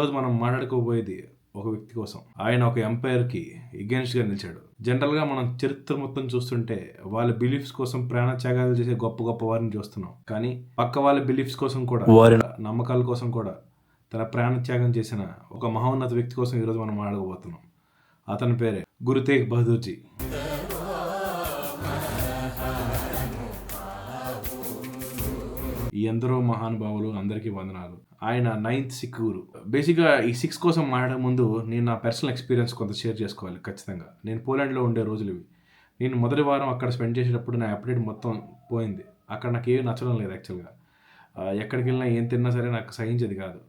ఈరోజు మనం మాట్లాడుకోబోయేది ఒక వ్యక్తి కోసం. ఆయన ఒక ఎంపైర్‌కి ఎగెయిన్స్ట్‌గా నిలిచాడు. జనరల్‌గా మనం చరిత్ర మొత్తం చూస్తుంటే వాళ్ళ బిలీఫ్స్ కోసం ప్రాణత్యాగాలు చేసే గొప్ప గొప్ప వారిని చూస్తున్నాం. కానీ పక్క వాళ్ళ బిలీఫ్స్ కోసం కూడా, వారి నమ్మకాల కోసం కూడా తన ప్రాణత్యాగం చేసిన ఒక మహోన్నత వ్యక్తి కోసం ఈరోజు మనం మాట్లాడబోతున్నాం. అతని పేరే గురు తేగ్ బహదూర్ జీ. ఈ ఎందరో మహానుభావులు అందరికీ వందనాలు. ఆయన 9th సిక్ గురు. బేసిక్‌గా ఈ 6 కోసం మాట్లాడే ముందు నేను నా పర్సనల్ ఎక్స్‌పీరియన్స్ కొంత షేర్ చేసుకోవాలి ఖచ్చితంగా. నేను పోలాండ్‌లో ఉండే రోజులు ఇవి. నేను మొదటి వారం అక్కడ స్పెండ్ చేసేటప్పుడు నా అపెటైట్ మొత్తం పోయింది. అక్కడ నాకేమి నచ్చడం లేదు యాక్చువల్‌గా. ఎక్కడికెళ్ళినా ఏం తిన్నా సరే నాకు సహించేది కాదు.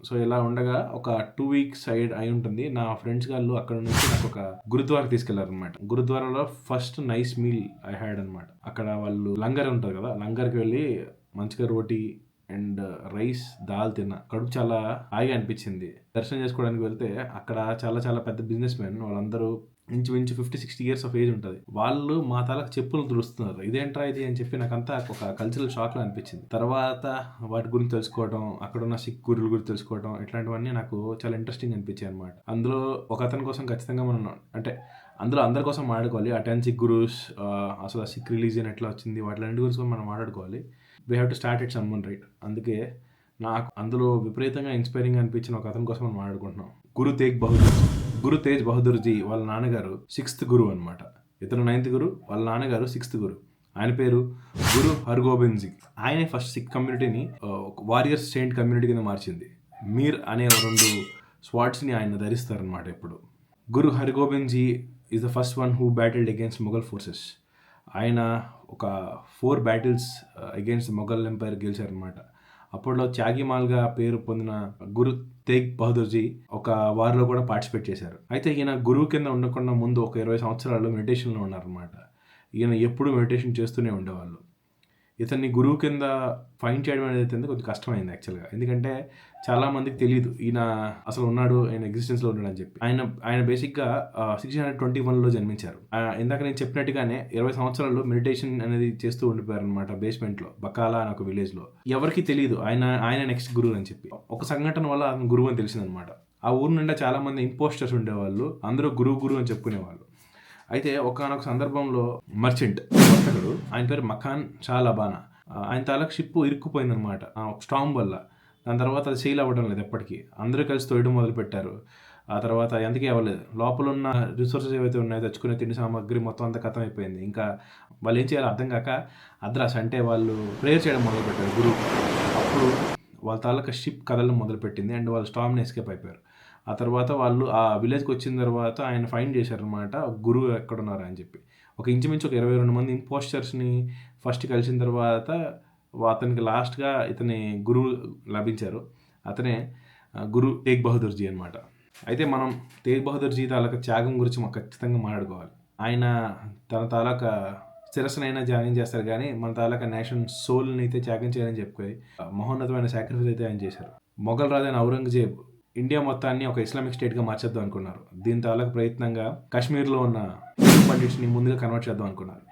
సో ఇలా ఉండగా ఒక 2 వీక్స్ అయి ఉంటుంది. నా ఫ్రెండ్స్ గాళ్ళు అక్కడ నుంచి నాకు ఒక గురుద్వారాకి తీసుకెళ్లారనమాట. గురుద్వారాలో first nice meal I had అనమాట. అక్కడ వాళ్ళు లంగర్ ఉంటది కదా, లంగర్‌కి వెళ్ళి మంచిగా రోటీ అండ్ రైస్, దాల్ తిన్నా. కడుపు చాలా హాయిగా అనిపించింది. దర్శనం చేసుకోవడానికి వెళ్తే అక్కడ చాలా చాలా పెద్ద బిజినెస్ మెన్ వాళ్ళందరూ ఇంచుమించు 50-60 ఇయర్స్ ఆఫ్ ఏజ్ ఉంటుంది. వాళ్ళు మా తాలకు చెప్పులు దురుస్తున్నారు. ఇదేంట్రా ఇది అని చెప్పి నాకంతా ఒక కల్చరల్ షాక్లో అనిపించింది. తర్వాత వాటి గురించి తెలుసుకోవడం, అక్కడ ఉన్న సిక్ గురువుల గురించి తెలుసుకోవడం, ఇట్లాంటివన్నీ నాకు చాలా ఇంట్రెస్టింగ్ అనిపించాయి అనమాట. అందులో ఒక అతని కోసం ఖచ్చితంగా మనం అందులో అందరి కోసం మాట్లాడుకోవాలి. ఆ 10 సిక్ గురూస్, అసలు ఆ సిక్ రిలీజియన్ ఎట్లా వచ్చింది, వాటి గురించి మనం మాట్లాడుకోవాలి. We have to start at someone, right? అందుకే నాకు అందులో విపరీతంగా ఇన్స్పైరింగ్ అనిపించిన ఒక అతని కోసం మనం మాట్లాడుకుంటున్నాం. గురు తేజ్ బహదూర్ జీ వాళ్ళ నాన్నగారు 6th గురు అనమాట. ఇతను 9th గురు, వాళ్ళ నాన్నగారు 6th గురు. ఆయన పేరు గురు హర్గోబింద్ సింగ్. ఆయనే ఫస్ట్ సిక్ కమ్యూనిటీని వారియర్స్ సెయింట్ కమ్యూనిటీ కింద మార్చింది. మీర్ అనే 2 స్వాట్స్ని ఆయన ధరిస్తారనమాట ఎప్పుడు. Guru Hargobind ji is the first one who battled against Mughal forces. ఆయన ఒక 4 బ్యాటిల్స్ అగేన్స్ట్ మొఘల్ ఎంపైర్ గెలిచారనమాట. అప్పట్లో త్యాగిమాల్గా పేరు పొందిన గురు తేగ్ బహదూర్ జీ ఒక వార్లో కూడా పార్టిసిపేట్ చేశారు. అయితే ఈయన గురువు కింద ఉండకుండా ముందు ఒక 20 సంవత్సరాలు మెడిటేషన్లో ఉన్నారనమాట. ఈయన ఎప్పుడు మెడిటేషన్ చేస్తూనే ఉండేవాళ్ళు. ఇతన్ని గురువు కింద ఫైండ్ చేయడం అనేది కొంచెం కష్టమైంది యాక్చువల్గా. ఎందుకంటే చాలామందికి తెలియదు ఈయన అసలు ఉన్నాడు, ఆయన ఎగ్జిస్టెన్స్లో ఉన్నాడు అని చెప్పి. ఆయన బేసిక్గా 1621లో జన్మించారు. ఇందాక నేను చెప్పినట్టుగానే 20 సంవత్సరాలు మెడిటేషన్ అనేది చేస్తూ ఉండిపోయారు అనమాట బేస్మెంట్లో, బకాలా అని ఒక విలేజ్లో. ఎవరికి తెలియదు ఆయన నెక్స్ట్ గురువు అని చెప్పి. ఒక సంఘటన వల్ల ఆయన గురువు అని తెలిసిందనమాట. ఆ ఊరు నుండి చాలామంది ఇంపోస్టర్స్ ఉండేవాళ్ళు, అందరూ గురువు అని చెప్పుకునేవాళ్ళు. అయితే ఒకనొక సందర్భంలో మర్చెంట్ వర్తకుడు, ఆయన పేరు మఖాన్ షా లబానా, ఆయన తాలూకు షిప్ ఇరుక్కుపోయిందనమాట ఒక స్టామ్ వల్ల. దాని తర్వాత అది సేల్ అవ్వడం లేదు ఎప్పటికీ. అందరూ కలిసి తోయడం మొదలుపెట్టారు. ఆ తర్వాత ఎందుకే అవ్వలేదు. లోపల ఉన్న రిసోర్సెస్ ఏవైతే ఉన్నాయో, తెచ్చుకునే తిండి సామాగ్రి మొత్తం అంతా ఖతం అయిపోయింది. ఇంకా వాళ్ళు ఏం చేయాలో అర్థం కాక అద్రాస్ అంటే వాళ్ళు ప్రేయర్ చేయడం మొదలుపెట్టారు గురువు. అప్పుడు వాళ్ళ తాలూకా షిప్ కదలడం మొదలుపెట్టింది అండ్ వాళ్ళు స్టామ్ని ఎస్కేప్ అయిపోయారు. ఆ తర్వాత వాళ్ళు ఆ విలేజ్కి వచ్చిన తర్వాత ఆయన ఫైండ్ చేశారనమాట గురువు ఎక్కడున్నారు అని చెప్పి. ఇంచుమించు 22 మంది ఇంపోస్టర్స్ని ఫస్ట్ కలిసిన తర్వాత అతనికి లాస్ట్గా ఇతని గురువు లభించారు. అతనే గురు తేగ్ బహదూర్ జీ అనమాట. అయితే మనం తేగ్ బహదూర్ జీ తాలూకా త్యాగం గురించి మాకు ఖచ్చితంగా మాట్లాడుకోవాలి. ఆయన తన తాలూకా శిరస్సునైనా త్యాగం చేస్తారు, కానీ మన తాలూకా నేషన్ సోల్ని అయితే త్యాగం చేయాలని చెప్పుకొని మహోన్నతమైన సాక్రిఫైస్ అయితే ఆయన చేశారు. మొఘల్ రాజైన ఔరంగజేబ్ ఇండియా మొత్తాన్ని ఒక ఇస్లామిక్ స్టేట్గా మార్చేద్దాం అనుకున్నారు. దీని తాలూకు ప్రయత్నంగా కాశ్మీర్లో ఉన్న హిందూ పండిట్స్ని ముందుగా కన్వర్ట్ చేద్దాం అనుకున్నారు.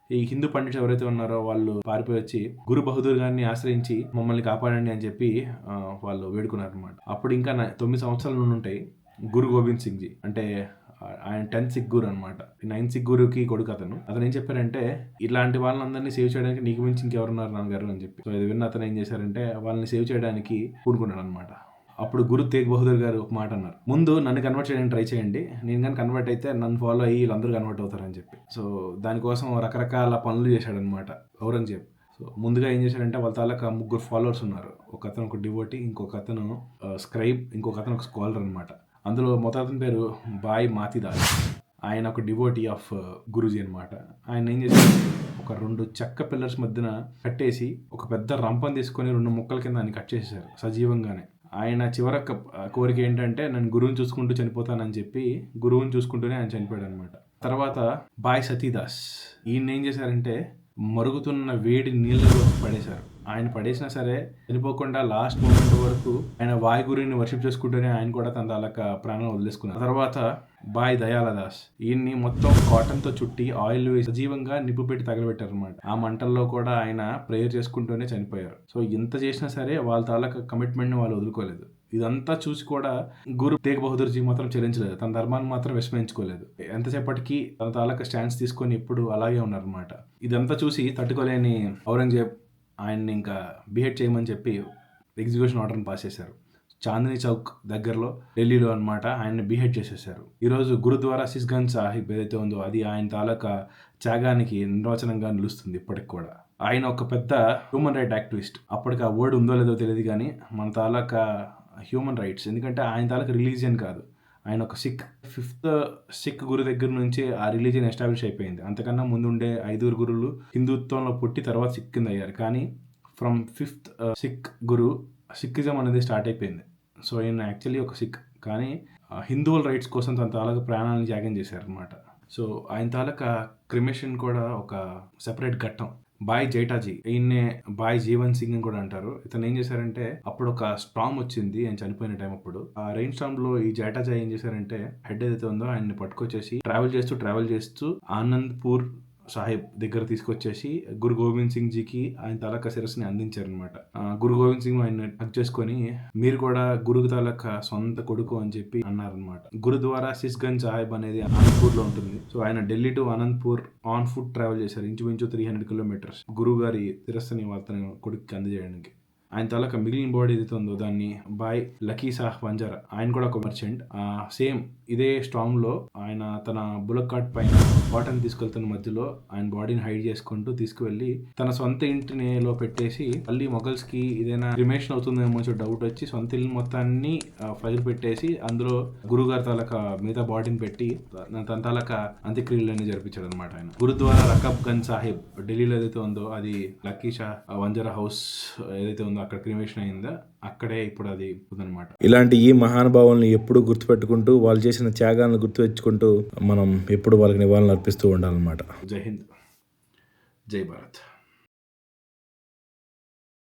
ఈ హిందూ పండిట్స్ ఎవరైతే ఉన్నారో వాళ్ళు పారిపోయి వచ్చి గురు బహదూర్ గారిని ఆశ్రయించి మమ్మల్ని కాపాడండి అని చెప్పి వాళ్ళు వేడుకున్నారు అనమాట. అప్పుడు ఇంకా 9 సంవత్సరాల నుండి ఉంటాయి. గురు గోబింద్ సింగ్ జీ అంటే ఆయన 10th సిక్ గురు అనమాట. 9th సిక్ గురుకి కొడుకు అతను ఏం చెప్పారంటే, ఇలాంటి వాళ్ళందరినీ సేవ్ చేయడానికి నీకు మించి ఇంకెవరున్నారు నాన్నగారు అని చెప్పి. సో ఇది విన్న అతను ఏం చేశారంటే వాళ్ళని సేవ్ చేయడానికి పూనుకున్నాడు అనమాట. అప్పుడు గురు తేగ్ బహదూర్ గారు ఒక మాట అన్నారు, ముందు నన్ను కన్వర్ట్ చేయడానికి ట్రై చేయండి, నేను కానీ కన్వర్ట్ అయితే నన్ను ఫాలో అయ్యి వీళ్ళందరూ కన్వర్ట్ అవుతారని చెప్పి. సో దానికోసం రకరకాల పనులు చేశాడనమాట ఔరంగజేబ్. సో ముందుగా ఏం చేశాడంటే వాళ్ళ తాలూకా 3 ఫాలోవర్స్ ఉన్నారు. ఒక అతను ఒక డివోటీ, ఇంకొక అతను స్క్రైబ్, ఇంకొక అతను ఒక స్కాలర్ అనమాట. అందులో మొదటి అతని పేరు బాయ్ మాతిదాస్. ఆయన ఒక డివోటీ ఆఫ్ గురూజీ అనమాట. ఆయన ఏం చేశారు, ఒక 2 చెక్క పిల్లర్స్ మధ్యన కట్టేసి ఒక పెద్ద రంపం తీసుకొని 2 ముక్కల కింద ఆయన కట్ చేసేసారు సజీవంగానే. ఆయన చివరి కోరిక ఏంటంటే నేను గురువుని చూసుకుంటూ చనిపోతానని చెప్పి గురువుని చూసుకుంటూనే ఆయన చనిపోయాడు అనమాట. తర్వాత బాయ్ సతీదాస్, ఈయన ఏం చేశారంటే మరుగుతున్న వేడి నీళ్ళలో పడేశారు. ఆయన పడేసినా సరే చనిపోకుండా లాస్ట్ మూమెంట్ వరకు ఆయన వాయుగురిని వర్షిప్ చేసుకుంటూనే ఆయన కూడా తన తాలూకా ప్రాణం వదిలేసుకున్నారు. తర్వాత బాయ్ దయాలదాస్, ఈయన్ని మొత్తం కాటన్తో చుట్టి ఆయిల్ వేసి సజీవంగా నిప్పు పెట్టి తగలబెట్టారు అనమాట. ఆ మంటల్లో కూడా ఆయన ప్రేయర్ చేసుకుంటూనే చనిపోయారు. సో ఇంత చేసినా సరే వాళ్ళ తాలూకా కమిట్మెంట్ని వాళ్ళు వదులుకోలేదు. ఇదంతా చూసి కూడా గురు తేగ్ బహదూర్జీ మాత్రం చెల్లించలేదు, తన ధర్మాన్ని మాత్రం విస్మరించుకోలేదు. ఎంతసేపటికి తన తాలూకా స్టాండ్స్ తీసుకొని ఎప్పుడు అలాగే ఉన్నారనమాట. ఇదంతా చూసి తట్టుకోలేని ఔరంగజేబ్ ఆయన్ని ఇంకా బిహేడ్ చేయమని చెప్పి ఎగ్జిక్యూషన్ ఆర్డర్ని పాస్ చేశారు. చాందినీ చౌక్ దగ్గరలో ఢిల్లీలో అనమాట ఆయన్ని బిహేడ్ చేసేసారు. ఈరోజు గురుద్వారా సిస్గంజ్ సాహిబ్ ఏదైతే ఉందో అది ఆయన తాలూకా త్యాగానికి నిర్వచనంగా నిలుస్తుంది ఇప్పటికి కూడా. ఆయన ఒక పెద్ద హ్యూమన్ రైట్ యాక్టివిస్ట్. అప్పటికి ఆ వర్డ్ ఉందో లేదో తెలియదు కానీ మన తాలూకా హ్యూమన్ రైట్స్, ఎందుకంటే ఆయన తాలూకా రిలీజియన్ కాదు, ఆయన ఒక సిక్. 5th సిక్ గురు దగ్గర నుంచి ఆ రిలీజియన్ ఎస్టాబ్లిష్ అయిపోయింది. అంతకన్నా ముందుండే 5 గురువులు హిందుత్వంలో పుట్టి తర్వాత సిక్ కింద అయ్యారు. కానీ ఫ్రమ్ 5th సిక్ గురు సిక్కిజం అనేది స్టార్ట్ అయిపోయింది. సో ఆయన యాక్చువల్లీ ఒక సిక్, కానీ హిందువుల రైట్స్ కోసం తన తాలూకా ప్రాణాలను త్యాగం చేశారనమాట. సో ఆయన తాలూకా క్రిమేషన్ కూడా ఒక సెపరేట్ ఘట్టం. బాయ్ జైటాజీ, ఈయన్నే బాయ్ జీవన్ సింగ్ అని కూడా అంటారు. ఇతను ఏం చేశారంటే అప్పుడు ఒక స్టామ్ వచ్చింది ఆయన చనిపోయిన టైం అప్పుడు. ఆ రెయిన్ స్టామ్ లో ఈ జైటాజీ ఏం చేశారంటే హెడ్ ఏదైతే ఉందో ఆయన్ని పట్టుకొచ్చేసి ట్రావెల్ చేస్తూ ఆనంద్పూర్ సాహిబ్ దగ్గర తీసుకొచ్చేసి గురు గోవింద్ సింగ్ జీకి ఆయన తాలూకా శిరస్సుని అందించారనమాట. గురు గోవింద్ సింగ్ ఆయన హక్ చేసుకొని మీరు కూడా గురువు తాలూకా సొంత కొడుకు అని చెప్పి అన్నారనమాట. గురుద్వారా సిస్గంజ్ సాహిబ్ అనేది అనంతపూర్ లో ఉంటుంది. సో ఆయన Delhi to Anantapur on foot travel చేశారు, ఇంచుమించు 300 కిలోమీటర్స్ గురువు గారి శిరస్సుని అతని కొడుకుకి అందజేయడానికి. ఆయన తాలూకా మిగిలిన బాడీ ఏదైతే ఉందో దాన్ని బాయ్ లకీ సాహ్ వంజారా, ఆయన కూడా ఒక మర్చెంట్. సేమ్ ఇదే స్టామ్ లో ఆయన తన బులక్ కార్ట్ పైన కాటన్ తీసుకెళ్తున్న మధ్యలో ఆయన బాడీని హైడ్ చేసుకుంటూ తీసుకువెళ్ళి తన సొంత ఇంటిలో పెట్టేసి, మళ్ళీ మొఘల్స్ కి ఏదైనా క్రిమేషన్ అవుతుందేమో డౌట్ వచ్చి సొంత ఇల్లు మొత్తాన్ని ఫైర్ పెట్టేసి అందులో గురుగారి తాలూకా మిగతా బాడీని పెట్టి తన తాలూకా అంత్యక్రియలన్నీ జరిపించాడు అనమాట ఆయన. గురుద్వారా రకబ్ గంజ్ సాహిబ్ ఢిల్లీలో ఏదైతే ఉందో అది లక్కీ షా వంజారా హౌస్ ఏదైతే ఉందో అక్కడ క్రిమేషన్ అయిందా, అక్కడే ఇప్పుడు అది ఉందన్నమాట. ఇలాంటి ఈ మహానుభావుల్ని ఎప్పుడు గుర్తుపెట్టుకుంటూ వాళ్ళు చేసిన త్యాగాలను గుర్తు తెచ్చుకుంటూ మనం ఎప్పుడు వాళ్ళకి నివాళులు అర్పిస్తూ ఉండాలన్నమాట. జై హింద్, జై భారత్.